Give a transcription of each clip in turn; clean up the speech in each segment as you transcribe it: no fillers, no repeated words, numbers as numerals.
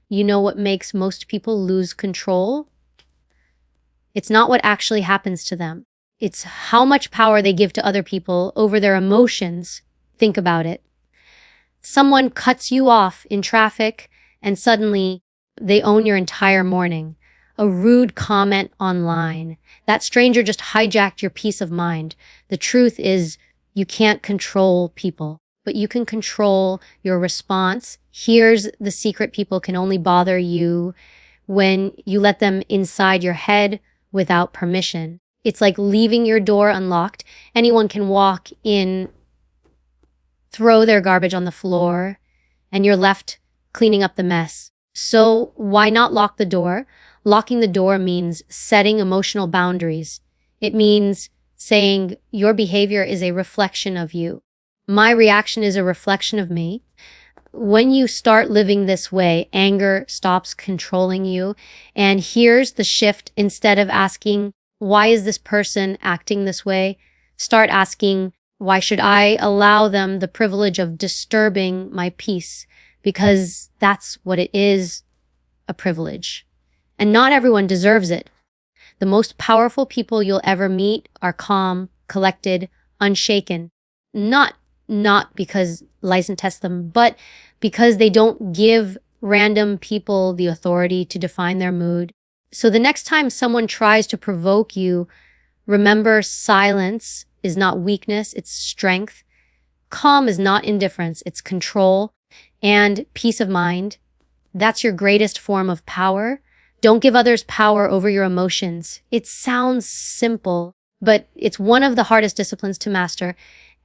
You know what makes most people lose control? It's not what actually happens to them. It's how much power they give to other people over their emotions. Think about it. Someone cuts you off in traffic and suddenly they own your entire morning. A rude comment online. That stranger just hijacked your peace of mind. The truth is, you can't control people, but you can control your response. Here's the secret: people can only bother you when you let them inside your head without permission. It's like leaving your door unlocked. Anyone can walk in, throw their garbage on the floor, and you're left cleaning up the mess. So why not lock the door? Locking the door means setting emotional boundaries. It means saying your behavior is a reflection of you. My reaction is a reflection of me. When you start living this way, anger stops controlling you. And here's the shift: instead of asking, why is this person acting this way? Start asking, why should I allow them the privilege of disturbing my peace? Because that's what it is, a privilege. And not everyone deserves it. The most powerful people you'll ever meet are calm, collected, unshaken. Not because license tests them, but because they don't give random people the authority to define their mood. So the next time someone tries to provoke you, remember, silence is not weakness, it's strength. Calm is not indifference, it's control. And peace of mind, that's your greatest form of power. Don't give others power over your emotions. It sounds simple, but it's one of the hardest disciplines to master.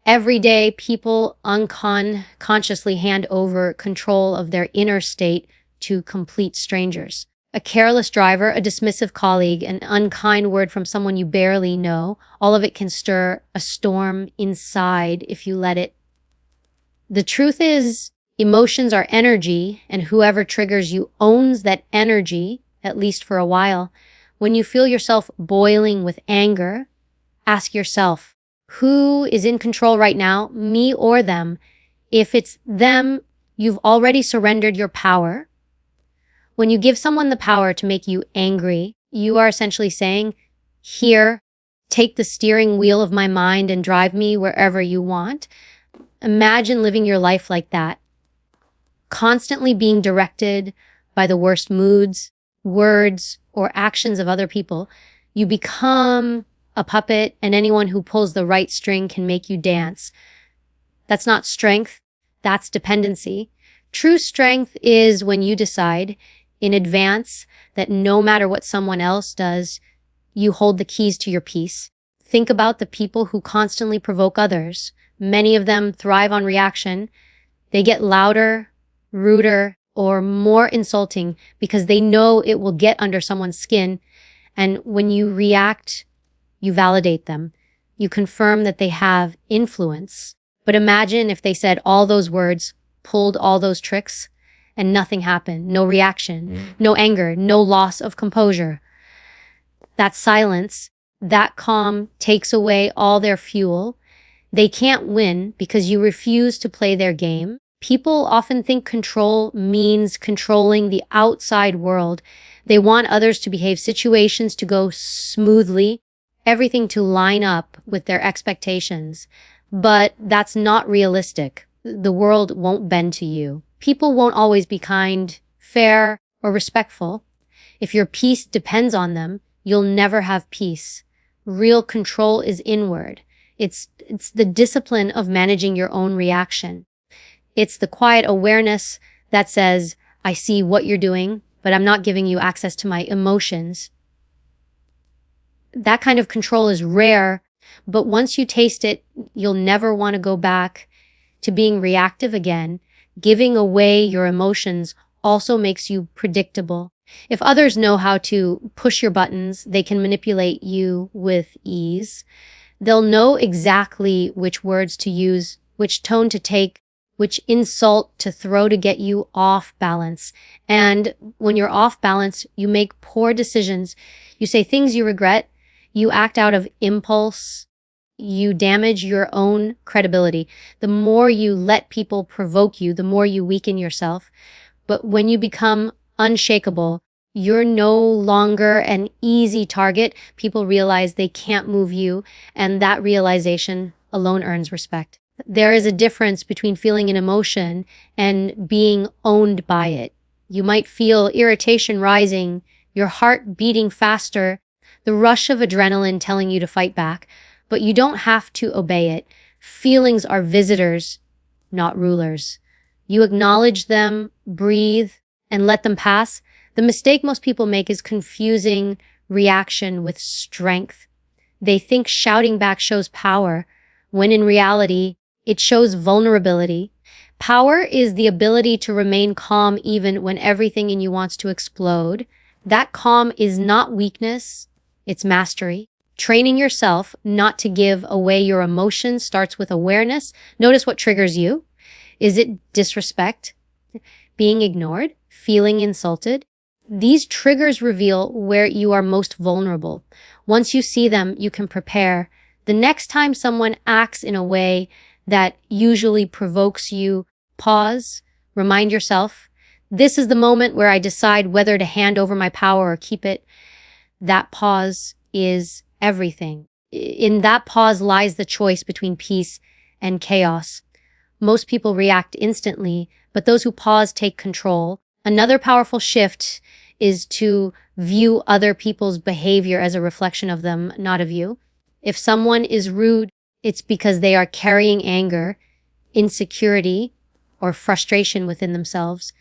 Every day, people unconsciously hand over control of their inner state to complete strangers. A careless driver, a dismissive colleague, an unkind word from someone you barely know, all of it can stir a storm inside if you let it. The truth is, emotions are energy, and whoever triggers you owns that energy, at least for a while. When you feel yourself boiling with anger, ask yourself, who is in control right now, me or them? If it's them, you've already surrendered your power. When you give someone the power to make you angry, you are essentially saying, here, take the steering wheel of my mind and drive me wherever you want. Imagine living your life like that, constantly being directed by the worst moods, words, or actions of other people. You become a puppet, and anyone who pulls the right string can make you dance. That's not strength, that's dependency. True strength is when you decide in advance that no matter what someone else does, you hold the keys to your peace. Think about the people who constantly provoke others. Many of them thrive on reaction. They get louder, ruder, or more insulting because they know it will get under someone's skin. And when you react, you validate them. You confirm that they have influence. But imagine if they said all those words, pulled all those tricks, and nothing happened. No reaction, no anger, no loss of composure. That silence, that calm takes away all their fuel. They can't win because you refuse to play their game. People often think control means controlling the outside world. They want others to behave, situations to go smoothly, everything to line up with their expectations. But that's not realistic. The world won't bend to you. People won't always be kind, fair, or respectful. If your peace depends on them, you'll never have peace. Real control is inward. It's the discipline of managing your own reaction. It's the quiet awareness that says, I see what you're doing, but I'm not giving you access to my emotions. That kind of control is rare, but once you taste it, you'll never want to go back to being reactive again. Giving away your emotions also makes you predictable. If others know how to push your buttons, they can manipulate you with ease. They'll know exactly which words to use, which tone to take, which insult to throw to get you off balance. And when you're off balance, you make poor decisions. You say things you regret. You act out of impulse. You damage your own credibility. The more you let people provoke you, the more you weaken yourself. But when you become unshakable. You're no longer an easy target. People realize they can't move you, and that realization alone earns respect. There is a difference between feeling an emotion and being owned by it. You might feel irritation rising, your heart beating faster, the rush of adrenaline telling you to fight back, but you don't have to obey it. Feelings are visitors, not rulers. You acknowledge them, breathe, and let them pass. The mistake most people make is confusing reaction with strength. They think shouting back shows power, when in reality, it shows vulnerability. Power is the ability to remain calm even when everything in you wants to explode. That calm is not weakness, it's mastery. Training yourself not to give away your emotions starts with awareness. Notice what triggers you. Is it disrespect? Being ignored? Feeling insulted? These triggers reveal where you are most vulnerable. Once you see them, you can prepare. The next time someone acts in a way that usually provokes you, pause, remind yourself, this is the moment where I decide whether to hand over my power or keep it. That pause is everything. In that pause lies the choice between peace and chaos. Most people react instantly, but those who pause take control. Another powerful shift is to view other people's behavior as a reflection of them, not of you. If someone is rude, it's because they are carrying anger, insecurity, or frustration within themselves.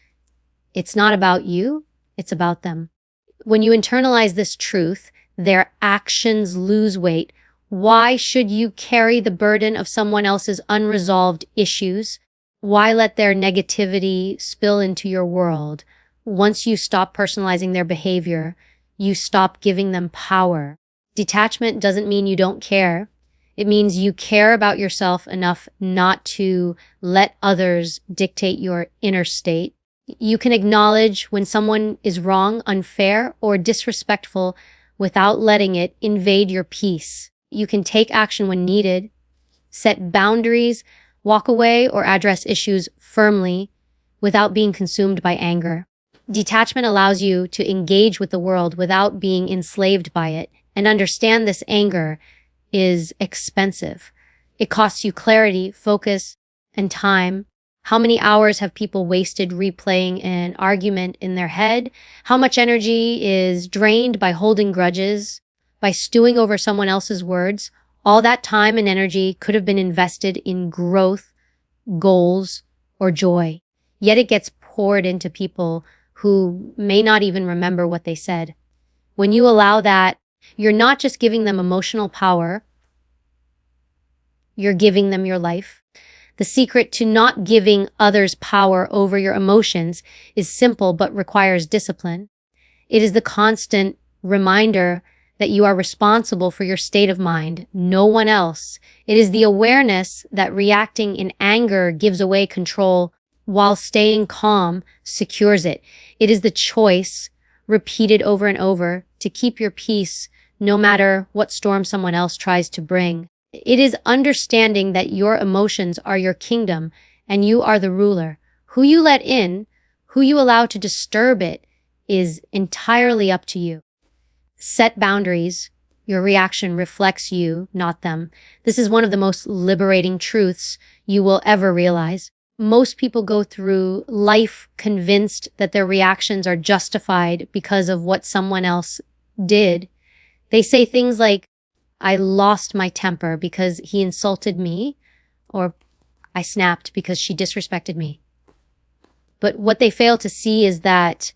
It's not about you, it's about them. When you internalize this truth, their actions lose weight. Why should you carry the burden of someone else's unresolved issues? Why let their negativity spill into your world? Once you stop personalizing their behavior, you stop giving them power. Detachment doesn't mean you don't care. It means you care about yourself enough not to let others dictate your inner state. You can acknowledge when someone is wrong, unfair, or disrespectful without letting it invade your peace. You can take action when needed, set boundaries, walk away, or address issues firmly without being consumed by anger. Detachment allows you to engage with the world without being enslaved by it, and understand this anger is expensive. It costs you clarity, focus, and time. How many hours have people wasted replaying an argument in their head? How much energy is drained by holding grudges, by stewing over someone else's words? All that time and energy could have been invested in growth, goals, or joy. Yet it gets poured into people who may not even remember what they said. When you allow that, you're not just giving them emotional power, you're giving them your life. The secret to not giving others power over your emotions is simple but requires discipline. It is the constant reminder that you are responsible for your state of mind, no one else. It is the awareness that reacting in anger gives away control while staying calm secures it. It is the choice, repeated over and over, to keep your peace no matter what storm someone else tries to bring. It is understanding that your emotions are your kingdom and you are the ruler. Who you let in, who you allow to disturb it, is entirely up to you. Set boundaries. Your reaction reflects you, not them. This is one of the most liberating truths you will ever realize. Most people go through life convinced that their reactions are justified because of what someone else did. They say things like, I lost my temper because he insulted me, or I snapped because she disrespected me. But what they fail to see is that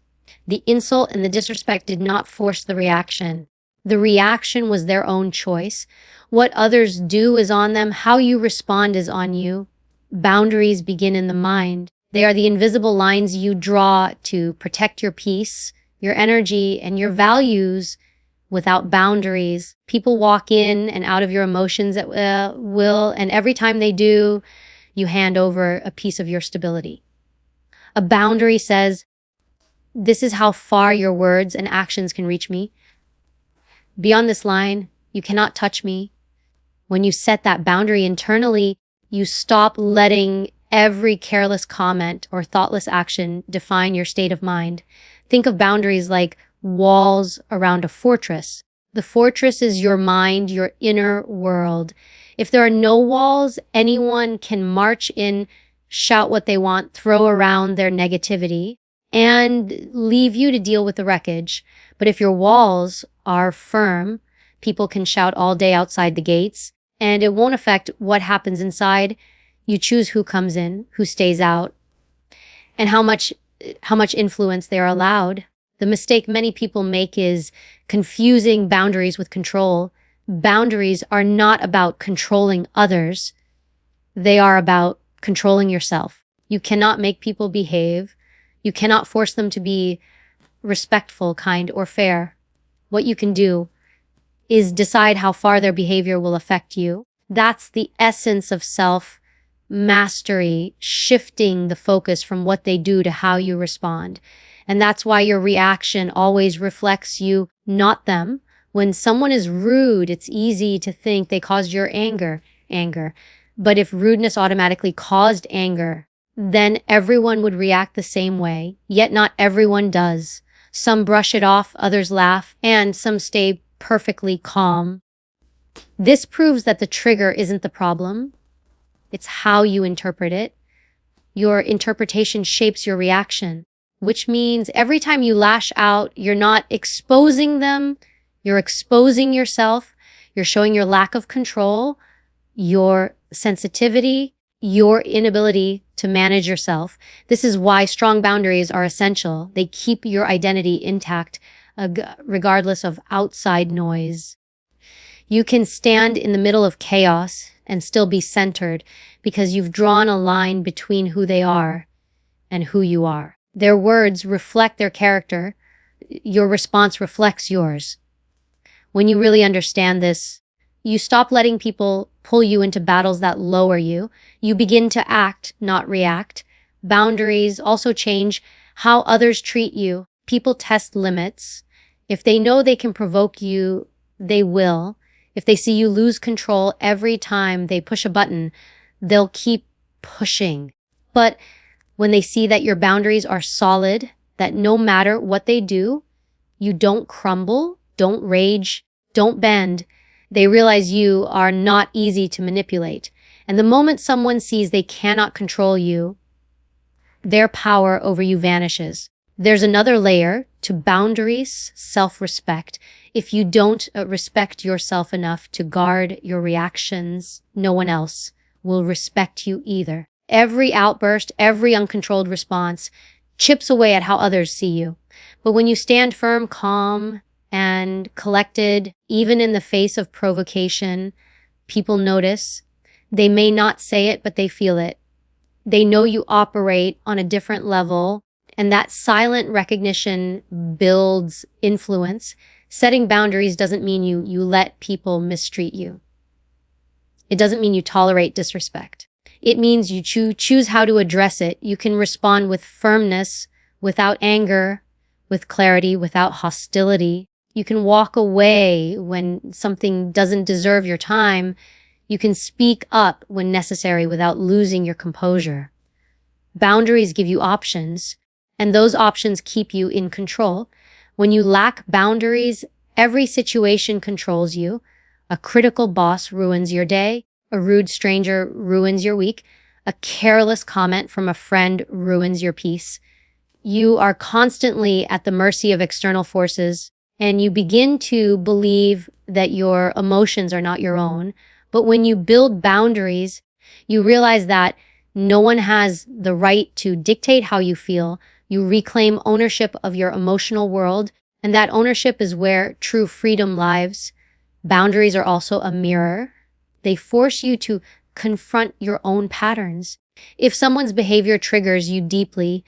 the insult and the disrespect did not force the reaction. The reaction was their own choice. What others do is on them. How you respond is on you. Boundaries begin in the mind. They are the invisible lines you draw to protect your peace, your energy, and your values. Without boundaries, people walk in and out of your emotions at will, and every time they do, you hand over a piece of your stability. A boundary says, this is how far your words and actions can reach me. Beyond this line, you cannot touch me. When you set that boundary internally, you stop letting every careless comment or thoughtless action define your state of mind. Think of boundaries like walls around a fortress. The fortress is your mind, your inner world. If there are no walls, anyone can march in, shout what they want, throw around their negativity, and leave you to deal with the wreckage. But if your walls are firm, people can shout all day outside the gates, and it won't affect what happens inside. You choose who comes in, who stays out, and how much influence they are allowed. The mistake many people make is confusing boundaries with control. Boundaries are not about controlling others. They are about controlling yourself. You cannot make people behave. You cannot force them to be respectful, kind, or fair. What you can do is decide how far their behavior will affect you. That's the essence of self-mastery, shifting the focus from what they do to how you respond. And that's why your reaction always reflects you, not them. When someone is rude, it's easy to think they caused your anger. But if rudeness automatically caused anger, then everyone would react the same way, yet not everyone does. Some brush it off, others laugh, and some stay perfectly calm. This proves that the trigger isn't the problem. It's how you interpret it. Your interpretation shapes your reaction, which means every time you lash out, you're not exposing them, you're exposing yourself, you're showing your lack of control, your sensitivity, your inability to manage yourself. This is why strong boundaries are essential. They keep your identity intact, regardless of outside noise. You can stand in the middle of chaos and still be centered because you've drawn a line between who they are and who you are. Their words reflect their character. Your response reflects yours. When you really understand this, you stop letting people pull you into battles that lower you. You begin to act, not react. Boundaries also change how others treat you. People test limits. If they know they can provoke you, they will. If they see you lose control every time they push a button, they'll keep pushing. But when they see that your boundaries are solid, that no matter what they do, you don't crumble, don't rage, don't bend, they realize you are not easy to manipulate. And the moment someone sees they cannot control you, their power over you vanishes. There's another layer to boundaries, self-respect. If you don't respect yourself enough to guard your reactions, no one else will respect you either. Every outburst, every uncontrolled response chips away at how others see you. But when you stand firm, calm, and collected, even in the face of provocation, people notice. They may not say it, but they feel it. They know you operate on a different level, and that silent recognition builds influence. Setting boundaries doesn't mean you let people mistreat you. It doesn't mean you tolerate disrespect. It means you choose how to address it. You can respond with firmness, without anger, with clarity, without hostility. You can walk away when something doesn't deserve your time. You can speak up when necessary without losing your composure. Boundaries give you options, and those options keep you in control. When you lack boundaries, every situation controls you. A critical boss ruins your day. A rude stranger ruins your week. A careless comment from a friend ruins your peace. You are constantly at the mercy of external forces, and you begin to believe that your emotions are not your own. But when you build boundaries, you realize that no one has the right to dictate how you feel. You reclaim ownership of your emotional world, and that ownership is where true freedom lies. Boundaries are also a mirror. They force you to confront your own patterns. If someone's behavior triggers you deeply,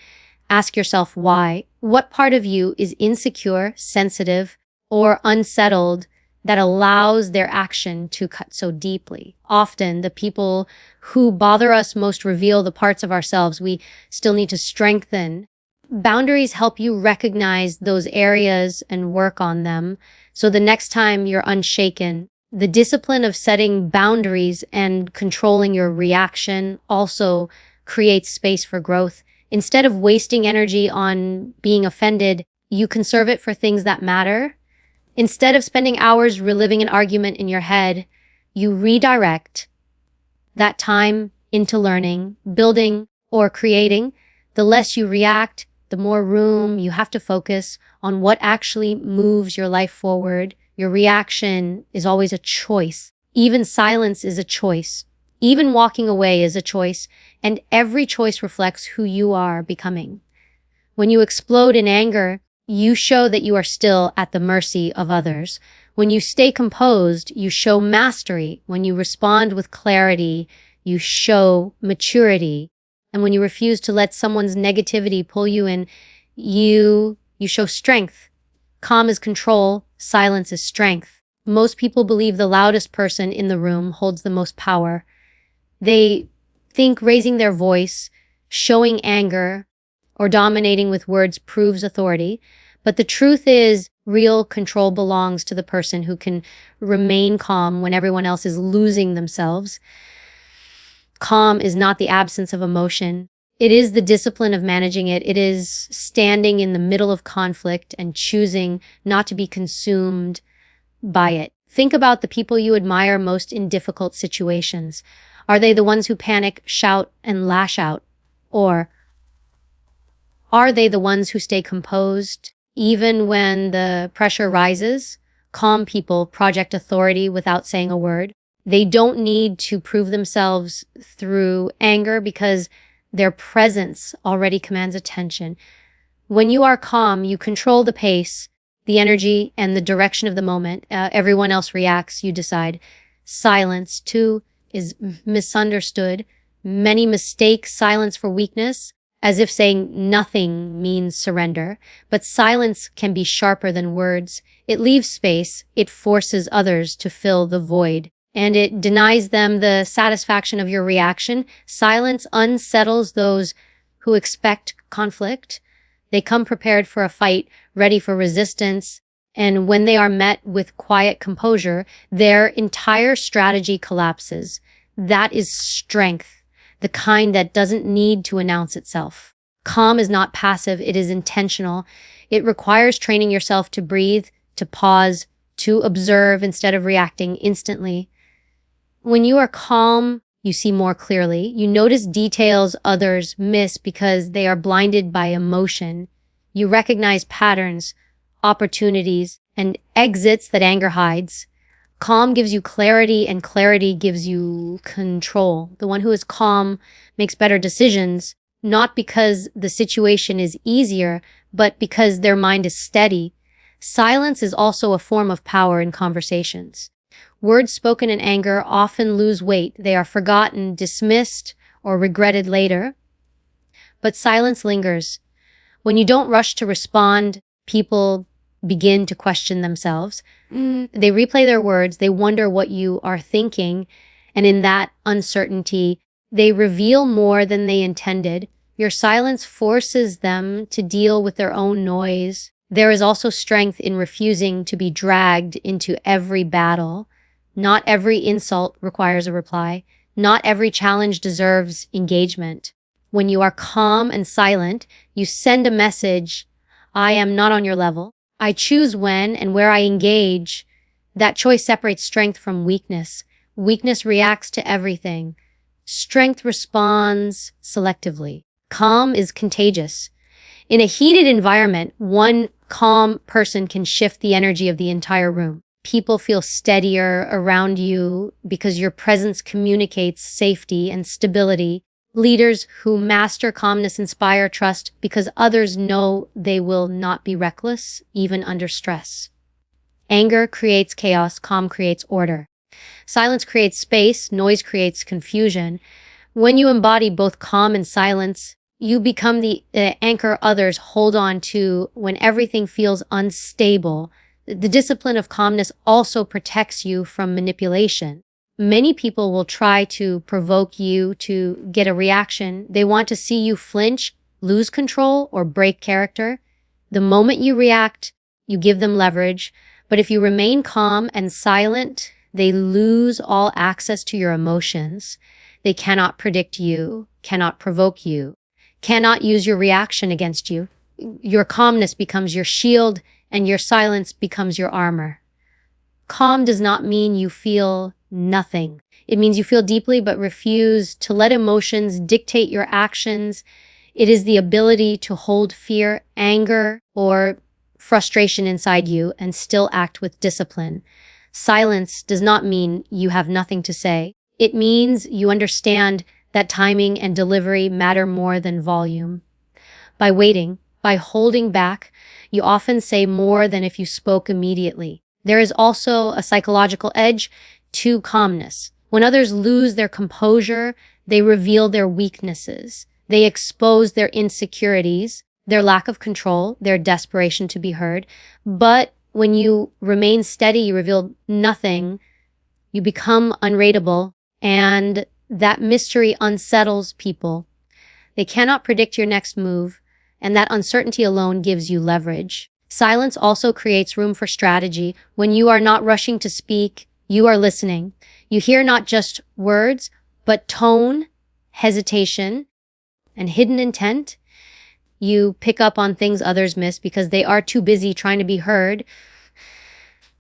ask yourself why. What part of you is insecure, sensitive, or unsettled that allows their action to cut so deeply? Often, the people who bother us most reveal the parts of ourselves we still need to strengthen. Boundaries help you recognize those areas and work on them, so the next time you're unshaken. The discipline of setting boundaries and controlling your reaction also creates space for growth. Instead of wasting energy on being offended, You conserve it for things that matter. Instead of spending hours reliving an argument in your head, you redirect that time into learning, building, or creating. The less you react, the more room you have to focus on what actually moves your life forward. Your reaction is always a choice. Even silence is a choice. Even walking away is a choice, and every choice reflects who you are becoming. When you explode in anger, you show that you are still at the mercy of others. When you stay composed, you show mastery. When you respond with clarity, you show maturity. And when you refuse to let someone's negativity pull you in, you show strength. Calm is control, silence is strength. Most people believe the loudest person in the room holds the most power. They think raising their voice, showing anger, or dominating with words proves authority. But the truth is, real control belongs to the person who can remain calm when everyone else is losing themselves. Calm is not the absence of emotion. It is the discipline of managing it. It is standing in the middle of conflict and choosing not to be consumed by it. Think about the people you admire most in difficult situations. Are they the ones who panic, shout, and lash out? Or are they the ones who stay composed even when the pressure rises? Calm people project authority without saying a word. They don't need to prove themselves through anger because their presence already commands attention. When you are calm, you control the pace, the energy, and the direction of the moment. Everyone else reacts, you decide. Silence, too, is misunderstood. Many mistake silence for weakness, as if saying nothing means surrender. But silence can be sharper than words. It leaves space. It forces others to fill the void. And it denies them the satisfaction of your reaction. Silence unsettles those who expect conflict. They come prepared for a fight, ready for resistance. And when they are met with quiet composure, their entire strategy collapses. That is strength, the kind that doesn't need to announce itself. Calm is not passive, it is intentional. It requires training yourself to breathe, to pause, to observe instead of reacting instantly. When you are calm, you see more clearly. You notice details others miss because they are blinded by emotion. You recognize patterns, opportunities, and exits that anger hides. Calm gives you clarity, and clarity gives you control. The one who is calm makes better decisions, not because the situation is easier, but because their mind is steady. Silence is also a form of power in conversations. Words spoken in anger often lose weight. They are forgotten, dismissed, or regretted later. But silence lingers. When you don't rush to respond, people begin to question themselves. They replay their words. They wonder what you are thinking. And in that uncertainty, they reveal more than they intended. Your silence forces them to deal with their own noise. There is also strength in refusing to be dragged into every battle. Not every insult requires a reply. Not every challenge deserves engagement. When you are calm and silent, you send a message, I am not on your level. I choose when and where I engage. That choice separates strength from weakness. Weakness reacts to everything. Strength responds selectively. Calm is contagious. In a heated environment, one calm person can shift the energy of the entire room. People feel steadier around you because your presence communicates safety and stability. Leaders who master calmness inspire trust because others know they will not be reckless, even under stress. Anger creates chaos, calm creates order. Silence creates space, noise creates confusion. When you embody both calm and silence, you become the anchor others hold on to when everything feels unstable. The discipline of calmness also protects you from manipulation. Many people will try to provoke you to get a reaction. They want to see you flinch, lose control, or break character. The moment you react, you give them leverage. But if you remain calm and silent, they lose all access to your emotions. They cannot predict you, cannot provoke you, cannot use your reaction against you. Your calmness becomes your shield, and your silence becomes your armor. Calm does not mean you feel nothing. It means you feel deeply but refuse to let emotions dictate your actions. It is the ability to hold fear, anger, or frustration inside you and still act with discipline. Silence does not mean you have nothing to say. It means you understand that timing and delivery matter more than volume. By waiting, by holding back, you often say more than if you spoke immediately. There is also a psychological edge to calmness. When others lose their composure, they reveal their weaknesses. They expose their insecurities, their lack of control, their desperation to be heard. But when you remain steady, you reveal nothing. You become unrateable, and that mystery unsettles people. They cannot predict your next move, and that uncertainty alone gives you leverage. Silence also creates room for strategy. When you are not rushing to speak, you are listening. You hear not just words, but tone, hesitation, and hidden intent. You pick up on things others miss because they are too busy trying to be heard.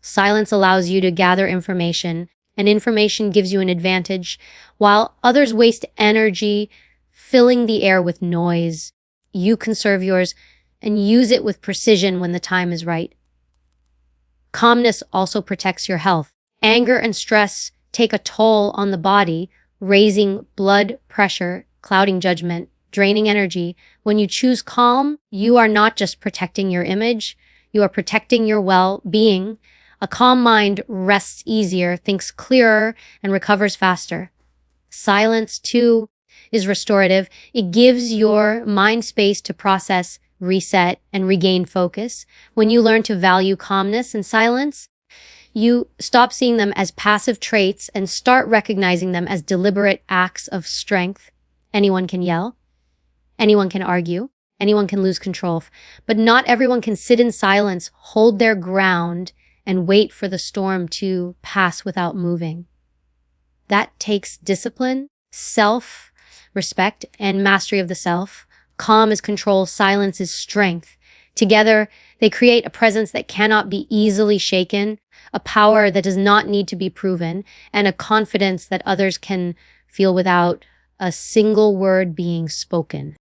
Silence allows you to gather information, and information gives you an advantage, while others waste energy filling the air with noise. You conserve yours and use it with precision when the time is right. Calmness also protects your health. Anger and stress take a toll on the body, raising blood pressure, clouding judgment, draining energy. When you choose calm, you are not just protecting your image, you are protecting your well-being. A calm mind rests easier, thinks clearer, and recovers faster. Silence, too, is restorative. It gives your mind space to process, reset, and regain focus. When you learn to value calmness and silence, you stop seeing them as passive traits and start recognizing them as deliberate acts of strength. Anyone can yell. Anyone can argue. Anyone can lose control. But not everyone can sit in silence, hold their ground, and wait for the storm to pass without moving. That takes discipline, self-respect, and mastery of the self. Calm is control, silence is strength. Together, they create a presence that cannot be easily shaken, a power that does not need to be proven, and a confidence that others can feel without a single word being spoken.